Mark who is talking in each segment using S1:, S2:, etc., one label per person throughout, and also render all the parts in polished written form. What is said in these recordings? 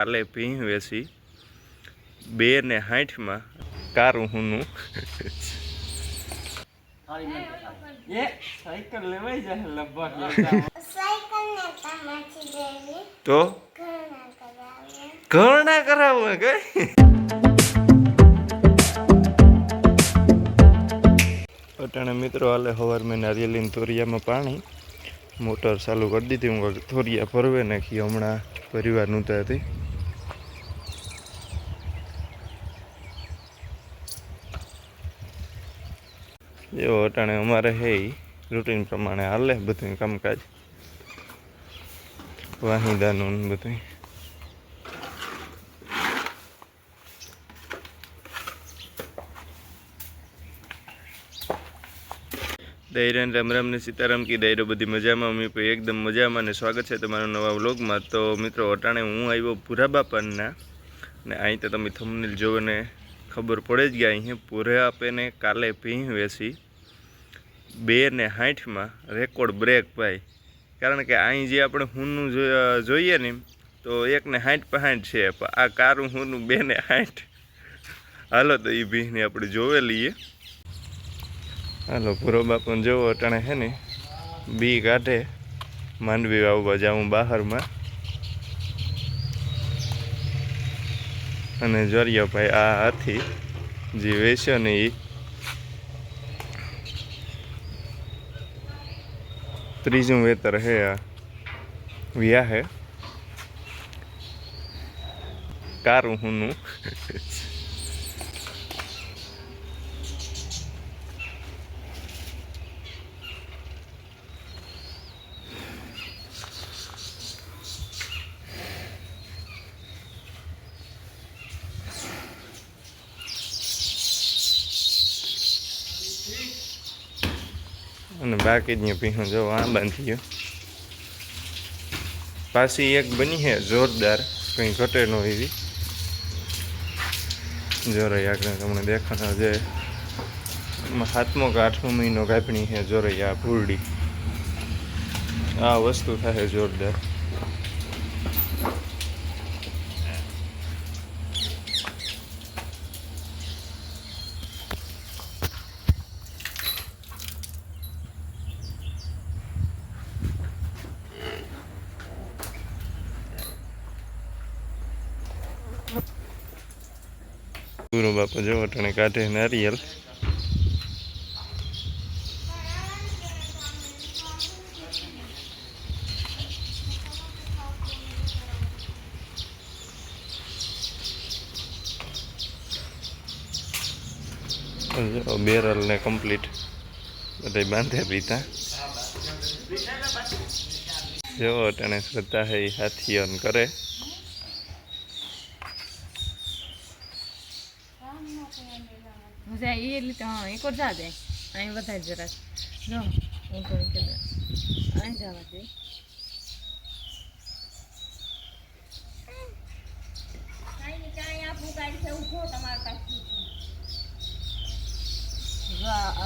S1: કાલે ભીં વેસી 2.60 કારું હુંનું સાયકલ લેવાઈ જાય તો ઘણા કરાવું કઈ અટાણે મિત્રો હાલે સવાર મેં નારિયેલી તોરિયામાં પાણી મોટર ચાલુ કરી દીધી હું થોરિયા ભરવે નાખી હમણાં પરિવાર નહોતા હતી એવો અટાણે અમારે હે રૂટીન પ્રમાણે હાલે બધું કામકાજ વાહિદાનું બધું દૈરાન રામ રામ ને સીતારામ કી દૈરો બધી મજામાં અમે પણ એકદમ મજામાં ને સ્વાગત છે તમારા નવા વ્લોગમાં। તો મિત્રો અટાણે હું આવ્યો પૂરા બાપાના ને અહીં તો તમે થંબનેલ જોઈને ખબર પડે જ ગયા અહીં પૂરા બાપાને કાલે ભીં વેસી 2.60 રેકોર્ડ બ્રેક ભાઈ। કારણ કે અહીં જે આપણે હુંનું જોઈએ ને તો 1.60 છે પણ આ કારું હુંનું 2.60 હાલો તો એ ભીંને આપણે જોવે લઈએ। હાલો પૂરો બાપુને જોવો અટાણે હે ને બી કાઢે માંડવી આવવા જાઉં બહારમાં અને જોરિયો ભાઈ આ હાથી જે વેચ્યો ને એ 3જું વેતર હે આ વ્યા હે કારું હુંનું અને બાકી જ ભીહું જો આ બાંધી ગયો પાછી એક બની હે જોરદાર કંઈ ઘટે ન એવી જોરૈયા તમને દેખાના જે 7મો કે 8મો મહિનો કાપણી હે જોરૈયા ફૂલડી આ વસ્તુ થાય જોરદાર। પૂરો બાપા જો અટાણે કાઢે નારિયેલ બેરલ ને કમ્પ્લીટ બધા બાંધે પીતા જો અટાણે શ્રદ્ધા હે હાથીઓન કરે
S2: મજા એ રીતે હા એક વાર જા દે અહીં વધારે જરાક જો હું તો કે અહીં જવા દે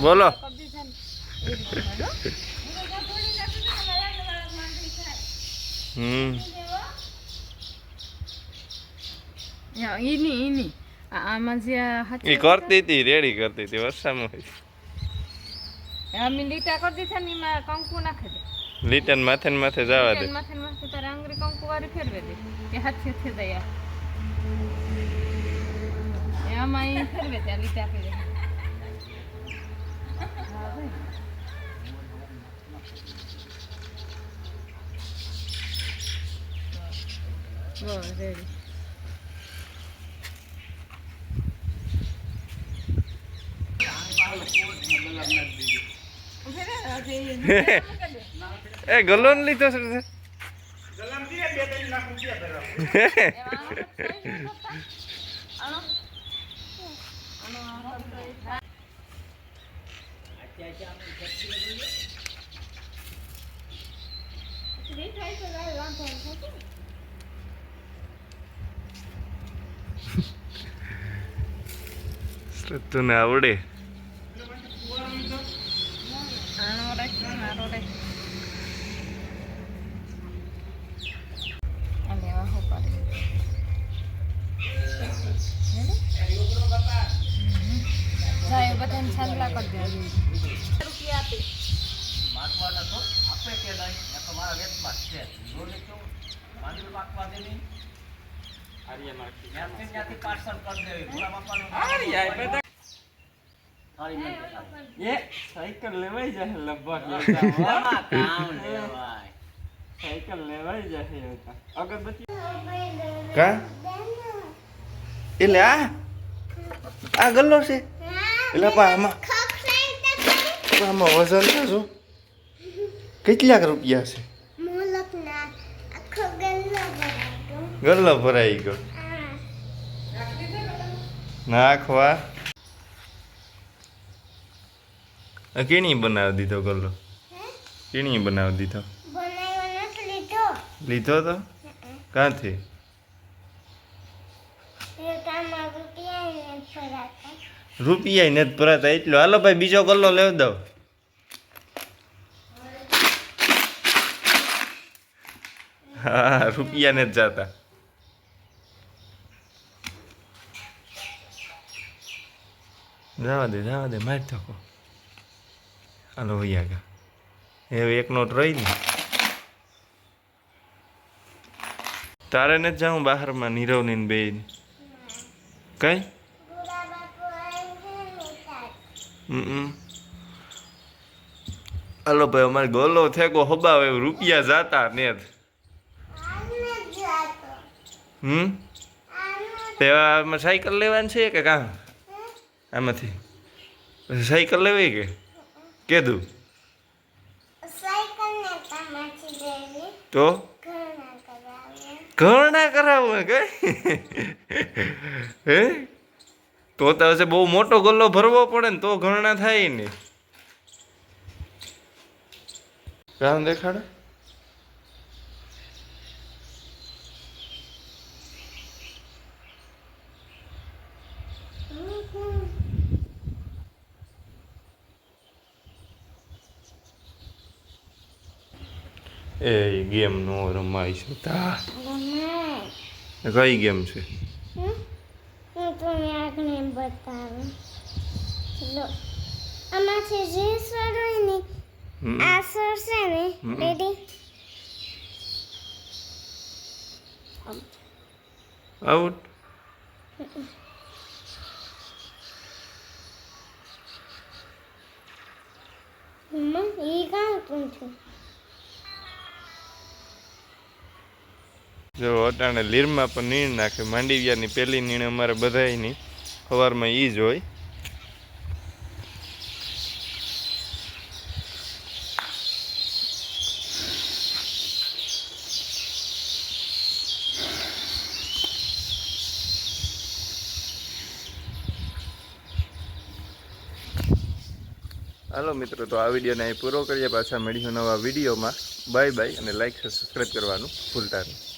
S1: બોલો
S2: ઈની આમાં જે
S1: એ કરતી હતી રેડી કરતી હતી વર્ષામાં
S2: અમે લીટા કરી દીધા ને એમાં કંકુ નાખી દે
S1: લીટન માથે ને માથે જવા દે
S2: માથે માથે તારે આંગળી કંકુ વાળી ફેરવે દે કે હાથે હાથે દયા એમાં એ ફેરવે ત્યાં લીટા કરી દે રેડી
S1: એ ગલોન લીધો છે તને આવડે
S2: બધાને છાંદલા કરી દેવા રૂપિયા આપી
S3: માગવાના તો આપે કે નહીં એ તો મારા વેતમાં જ છે જોને કેવું માંડવી માગવા દેની ત્યાંથી પાર્સલ કરી દેવી ભૂરા બાપાનું
S1: સાયકલ લેવાઈ જાય લગભગ
S3: કામ લેવાય
S1: સાયકલ લેવાઈ જાય અગરબત્તી કા એટલે આ ગલ્લો છે એટલે આમાં વજન થશો કેટલાક રૂપિયા છે ગલ્લો ભરાઈ ગયો નાખવા કેણી બનાવી દીધો ગલ્લો કેણી બનાવી દીધો લીધો તો ક્યાંથી રૂપિયા નથી ભરાતા એટલો હાલો ભાઈ બીજો ગલ્લો લેવ દઉં હા રૂપિયા નથી જાતા જવા દે મારી થકો હાલો ભૈયા કા હવે એક નોટ રહી ને તારે નથી જાઉં બહારમાં નીરવની ને બેન કઈ હાલો ભાઈ અમારે ગોલો થેકો હબાવે રૂપિયા જાતા ને તે આમાં સાયકલ લેવાની છે કે કાં આમાંથી સાયકલ લેવી કે કીધું તો ઘણા કરાવું કઈ હે તો હશે બહુ મોટો ગલ્લો ભરવો પડે ને તો ઘણા થાય ને કામ દેખાડે એ ગેમ નો રમાય છે તા કઈ ગેમ છે
S4: આમાંથી જે સ્વર હોય ને આ સ્વર છે ને રેડી
S1: આઉટ
S4: મમ્મા એ કાં પૂછું
S1: જો અટાણે લીરમાં પણ નીણ નાખે માંડીવિયાની પહેલી નીણ અમારે બધાયની સવારમાં એ જ હોય હાલો મિત્રો તો આ વિડીયોને અહીં પૂરો કરીએ પાછા મળીશું નવા વિડીયોમાં બાય બાય અને લાઈક સબસ્ક્રાઈબ કરવાનું ભૂલતા નહીં